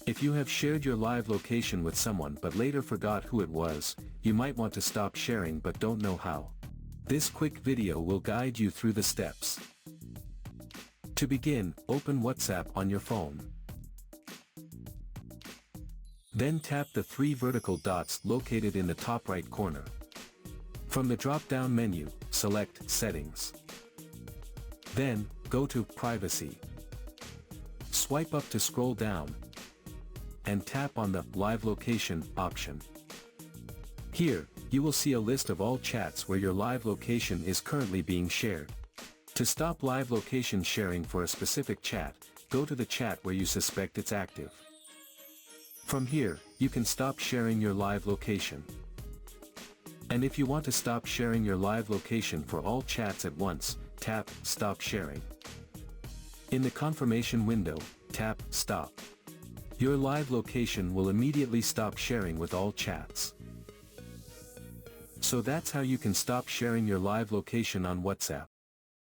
If you have shared your live location with someone but later forgot who it was, you might want to stop sharing but don't know how. This quick video will guide you through the steps. To begin, open WhatsApp on your phone. Then tap the three vertical dots located in the top right corner. From the drop-down menu, select Settings. Then, go to Privacy. Swipe up to scroll down, and tap on the Live Location option. Here, you will see a list of all chats where your live location is currently being shared. To stop live location sharing for a specific chat, go to the chat where you suspect it's active. From here, you can stop sharing your live location. And if you want to stop sharing your live location for all chats at once, tap Stop Sharing. In the confirmation window, tap Stop. Your live location will immediately stop sharing with all chats. So that's how you can stop sharing your live location on WhatsApp.